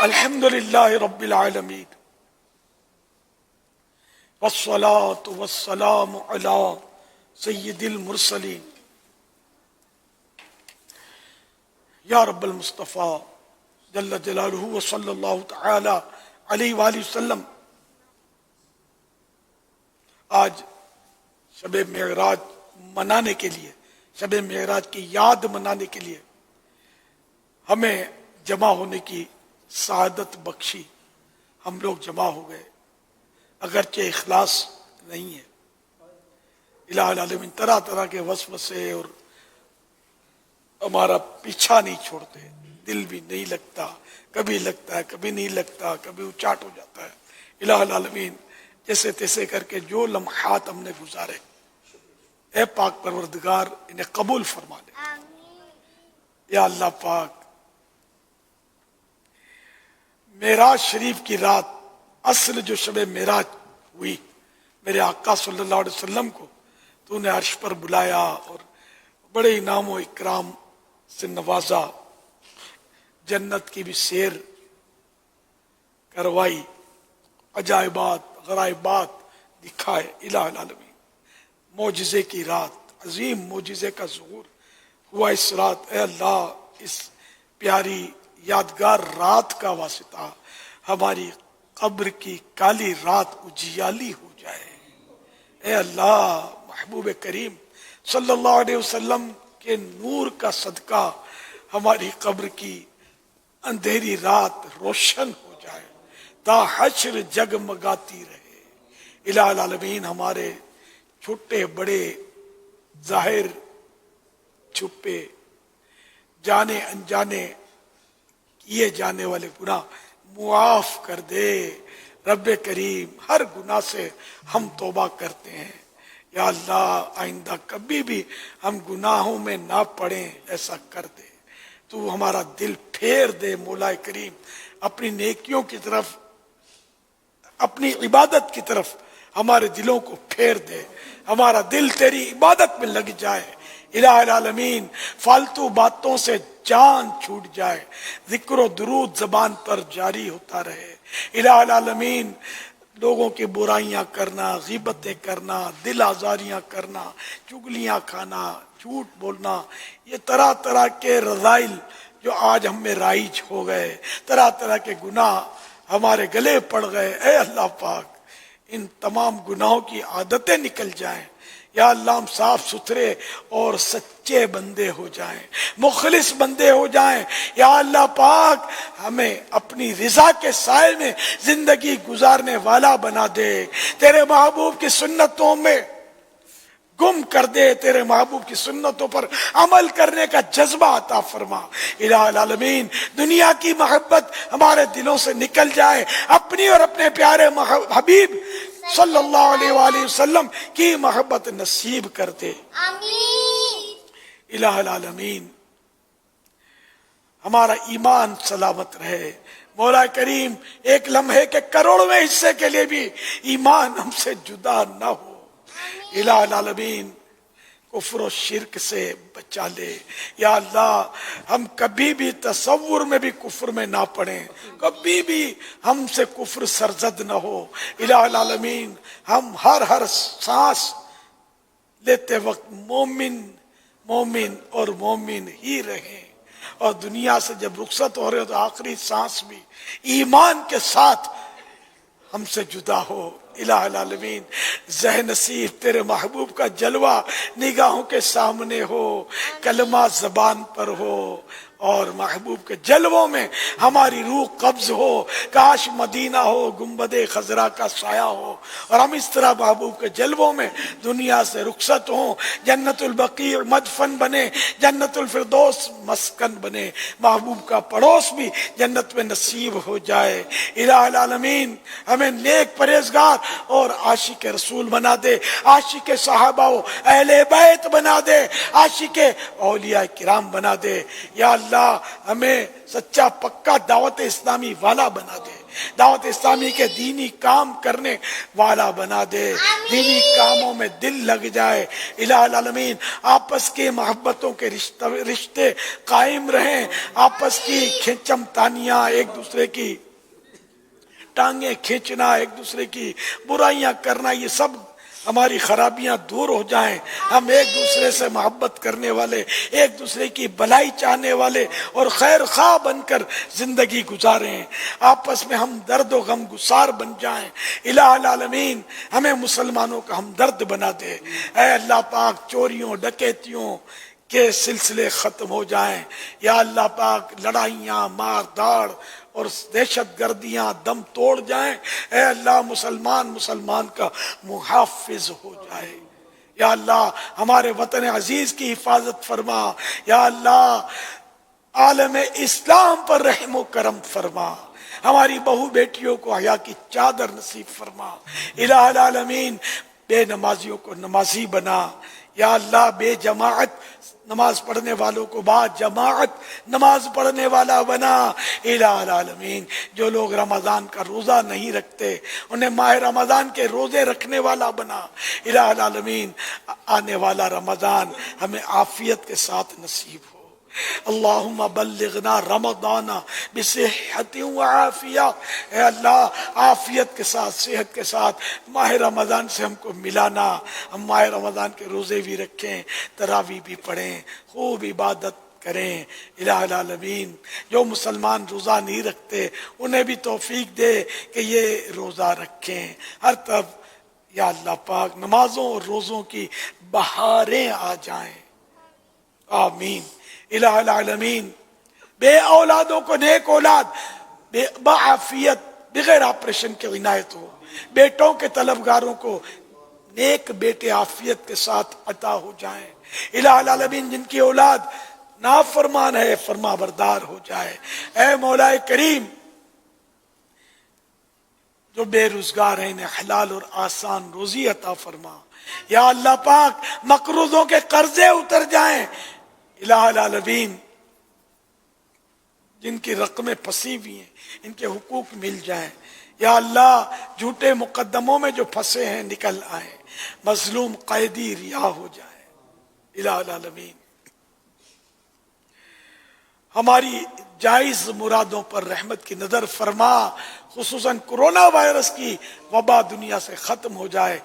الحمد للہ رب العالمین والصلاة والسلام علی سید المرسلین یا رب المصطفیٰ جل جلالہ وصلی اللہ تعالی علیہ وآلہ وسلم۔ آج شب معراج منانے کے لیے، شب معراج کی یاد منانے کے لیے ہمیں جمع ہونے کی سعادت بخشی۔ ہم لوگ جمع ہو گئے، اگرچہ اخلاص نہیں ہے۔ الہ العالمین طرح طرح کے وسوسے اور ہمارا پیچھا نہیں چھوڑتے، دل بھی نہیں لگتا، کبھی لگتا ہے کبھی نہیں لگتا، کبھی اچاٹ ہو جاتا ہے۔ الہ العالمین جیسے تیسے کر کے جو لمحات ہم نے گزارے، اے پاک پروردگار انہیں قبول فرما لے۔ یا اللہ پاک، معراج شریف کی رات، اصل جو شب معراج ہوئی، میرے آقا صلی اللہ علیہ وسلم کو تو نے عرش پر بلایا اور بڑے انعام و اکرام سے نوازا، جنت کی بھی سیر کروائی، عجائبات غرائبات دکھائے۔ الہ العالمین معجزے کی رات، عظیم معجزے کا ظہور ہوا اس رات۔ اے اللہ، اس پیاری یادگار رات کا واسطہ ہماری قبر کی کالی رات اجیالی ہو جائے۔ اے اللہ، محبوب کریم صلی اللہ علیہ وسلم کے نور کا صدقہ ہماری قبر کی اندھیری رات روشن ہو جائے، تا حشر جگمگاتی رہے۔ الہ العالمین ہمارے چھوٹے بڑے، ظاہر چھپے، جانے انجانے کیے جانے والے گناہ معاف کر دے۔ رب کریم، ہر گناہ سے ہم توبہ کرتے ہیں۔ یا اللہ، آئندہ کبھی بھی ہم گناہوں میں نہ پڑیں، ایسا کر دے۔ تو ہمارا دل پھیر دے مولا کریم اپنی نیکیوں کی طرف، اپنی عبادت کی طرف ہمارے دلوں کو پھیر دے، ہمارا دل تیری عبادت میں لگ جائے۔ الہ العالمین فالتو باتوں سے جان چھوٹ جائے، ذکر و درود زبان پر جاری ہوتا رہے۔ الہ العالمین لوگوں کی برائیاں کرنا، غیبتیں کرنا، دل آزاریاں کرنا، چگلیاں کھانا، جھوٹ بولنا، یہ طرح طرح کے رذائل جو آج ہم میں رائج ہو گئے، طرح طرح کے گناہ ہمارے گلے پڑ گئے۔ اے اللہ پاک، ان تمام گناہوں کی عادتیں نکل جائیں۔ یا اللہ، ہم صاف ستھرے اور سچے بندے ہو جائیں، مخلص بندے ہو جائیں۔ یا اللہ پاک، ہمیں اپنی رضا کے سائے میں زندگی گزارنے والا بنا دے، تیرے محبوب کی سنتوں میں گم کر دے، تیرے محبوب کی سنتوں پر عمل کرنے کا جذبہ عطا فرما۔ الہ العالمین دنیا کی محبت ہمارے دلوں سے نکل جائے، اپنی اور اپنے پیارے حبیب صلی اللہ علیہ وآلہ وسلم کی محبت نصیب کر دے۔ الہ العالمین ہمارا ایمان سلامت رہے۔ مولا کریم ایک لمحے کے کروڑویں حصے کے لیے بھی ایمان ہم سے جدا نہ ہو۔ الہ العالمین کفر و شرک سے بچا لے۔ یا اللہ، ہم کبھی بھی تصور میں بھی کفر میں نہ پڑیں، کبھی بھی ہم سے کفر سرزد نہ ہو۔ الہ العالمین ہم ہر سانس لیتے وقت مومن اور مومن ہی رہیں، اور دنیا سے جب رخصت ہو رہے ہو تو آخری سانس بھی ایمان کے ساتھ ہم سے جدا ہو۔ الہ العالمین ذہن نصیب تیرے محبوب کا جلوہ نگاہوں کے سامنے ہو، کلمہ زبان پر ہو، اور محبوب کے جلووں میں ہماری روح قبض ہو۔ کاش مدینہ ہو، گنبد خضرا کا سایہ ہو، اور ہم اس طرح محبوب کے جلووں میں دنیا سے رخصت ہوں، جنت البقیع مدفن بنے، جنت الفردوس مسکن بنے، محبوب کا پڑوس بھی جنت میں نصیب ہو جائے۔ الہ العالمین ہمیں نیک پرہیزگار اور عاشق رسول بنا دے، عاشق صحابہ و اہل بیت بنا دے، عاشق اولیاء کرام بنا دے۔ یا اللہ ہمیں سچا پکا دعوت اسلامی والا بنا دے۔ دعوت اسلامی کے دینی کام کرنے والا بنا دے، دینی کاموں میں دل لگ جائے۔ الہ العالمین آپس کی محبتوں کے رشتے قائم رہیں، آپس کی کھینچم تانیاں، ایک دوسرے کی ٹانگیں کھینچنا، ایک دوسرے کی برائیاں کرنا، یہ سب ہماری خرابیاں دور ہو جائیں، ہم ایک دوسرے سے محبت کرنے والے، ایک دوسرے کی بھلائی چاہنے والے اور خیر خواہ بن کر زندگی گزاریں، آپس میں ہم درد و غم گسار بن جائیں۔ الہ العالمین ہمیں مسلمانوں کا ہمدرد بنا دے۔ اے اللہ پاک چوریوں ڈکیتیوں کے سلسلے ختم ہو جائیں، یا اللہ پاک لڑائیاں مار داڑ اور دہشت گردیاں دم توڑ جائیں، اے اللہ مسلمان کا محافظ ہو جائے۔ یا اللہ ہمارے وطن عزیز کی حفاظت فرما، یا اللہ عالم اسلام پر رحم و کرم فرما، ہماری بہو بیٹیوں کو حیا کی چادر نصیب فرما۔ الہ العالمین بے نمازیوں کو نمازی بنا، یا اللہ بے جماعت نماز پڑھنے والوں کو با جماعت نماز پڑھنے والا بنا۔ الہ العالمین جو لوگ رمضان کا روزہ نہیں رکھتے انہیں ماہ رمضان کے روزے رکھنے والا بنا۔ الہ العالمین آنے والا رمضان ہمیں عافیت کے ساتھ نصیب ہو۔ اللہم بلغنا رمضان بصحت و عافیہ، اے اللہ عافیت کے ساتھ صحت کے ساتھ ماہ رمضان سے ہم کو ملانا، ہم ماہ رمضان کے روزے بھی رکھیں، تراویح بھی پڑھیں، خوب عبادت کریں۔ الہ العالمین جو مسلمان روزہ نہیں رکھتے انہیں بھی توفیق دے کہ یہ روزہ رکھیں۔ ہر طرف یا اللہ پاک نمازوں اور روزوں کی بہاریں آ جائیں، آمین۔ الہ العالمین بے اولادوں کو نیک اولاد بعافیت بغیر آپریشن کے عنایت ہو، بیٹوں کے طلبگاروں کو نیک بیٹے عافیت کے ساتھ عطا ہو جائیں۔ الہ العالمین جن کی اولاد نافرمان ہے فرما بردار ہو جائے۔ اے مولا کریم جو بے روزگار ہیں انہیں حلال اور آسان روزی عطا فرما، یا اللہ پاک مقروضوں کے قرضے اتر جائیں۔ الہ العالمین جن کی رقمیں پھنسی ہوئی ہیں ان کے حقوق مل جائیں، یا اللہ جھوٹے مقدموں میں جو پھنسے ہیں نکل آئیں، مظلوم قیدی رہا ہو جائے۔ الہ العالمین ہماری جائز مرادوں پر رحمت کی نظر فرما، خصوصاً کرونا وائرس کی وبا دنیا سے ختم ہو جائے۔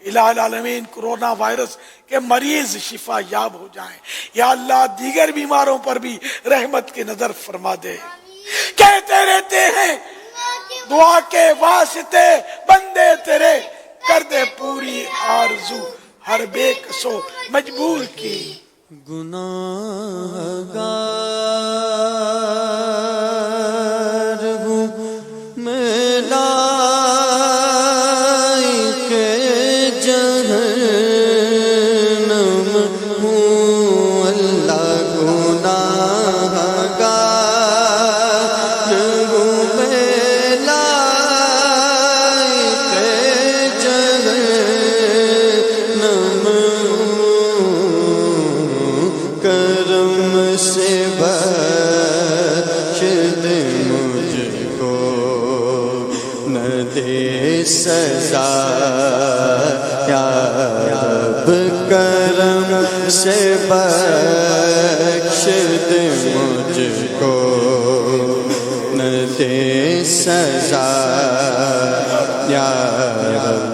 الہ العالمین کرونا وائرس کے مریض شفا یاب ہو جائیں، یا اللہ دیگر بیماروں پر بھی رحمت کی نظر فرما دے۔ کہتے رہتے ہیں دعا کے واسطے بندے تیرے، کر دے پوری آرزو ہر بے کسو مجبور کی۔ گناہگار ہوں میں لائق جہنم ہوں، اللہ گناہگار ہوں میں لائق جہنم کرم سے بخش دے مجھ کو، نہ دے سزا یا رب، کرم سے بخش دے مجھ کو، نہ دے سزا یا رب،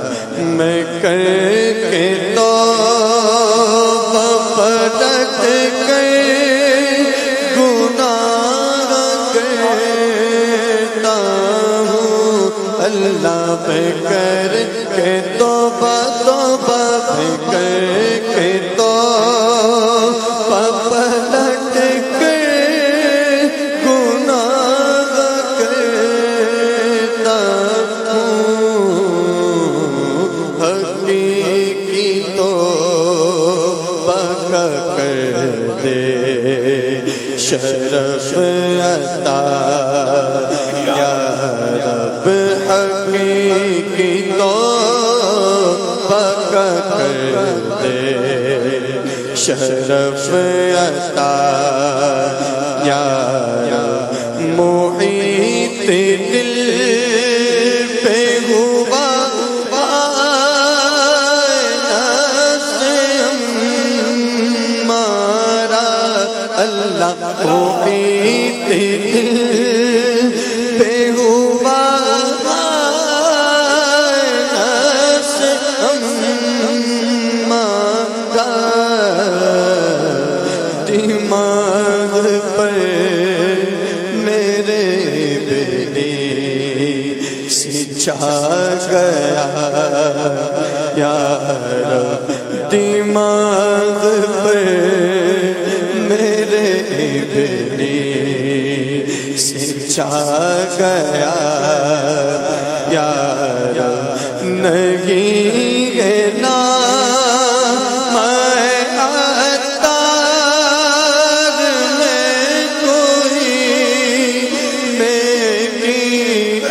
میں کر کے توبہ پلٹ گئے گناہ کرتا ہوں، اللہ میں کر کے توبہ میں کر کے توبہ پلٹ گئے گناہ کرتا ہوں، حقیقی توبہ کر دے شرف عطا یا رب، حقیقی توبہ کر دے شرف عطا یا رب، محیط دل محیط دل پہ ہوا نفس مانگا دماغ پر میرے بیٹے سے چھا گیا یا رب دماغ پر میرے بیٹے سے چھا گیا یا رب نہیں ہے نام عطار میں کوئی میری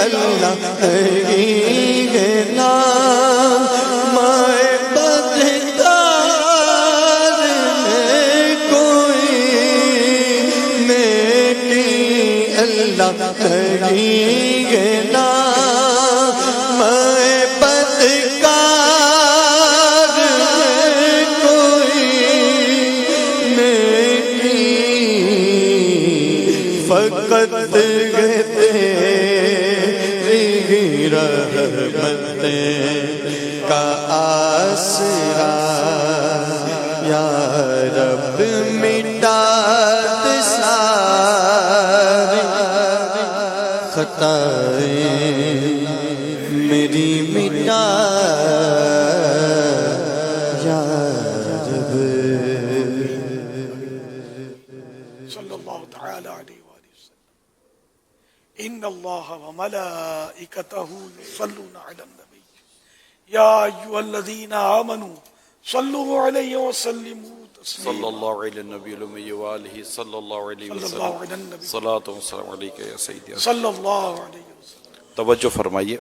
اللہ نہیں ہے نام بدکار میں کوئی میری اللہ نہیں ہے نام بدکار میں کوئی میری فقط تیری رحمت کا آسرا یا رب مٹا دے ساری خطائیں میری مٹا یا رب صلی اللہ تعالی علیہ وآلہ وسلم ان اللہ وملائکتہ یصلون علی النبی یا ایھا الذین آمنوا صلوا علیہ وسلموا صلی تسلیما اللہ علیہ نبی المی وآلہ صلی اللہ علیہ صلی اللہ وسلم علی النبی صلاۃ و سلام علیکہ یا سیدی صلی اللہ علیہ وسلم. توجہ فرمائیے.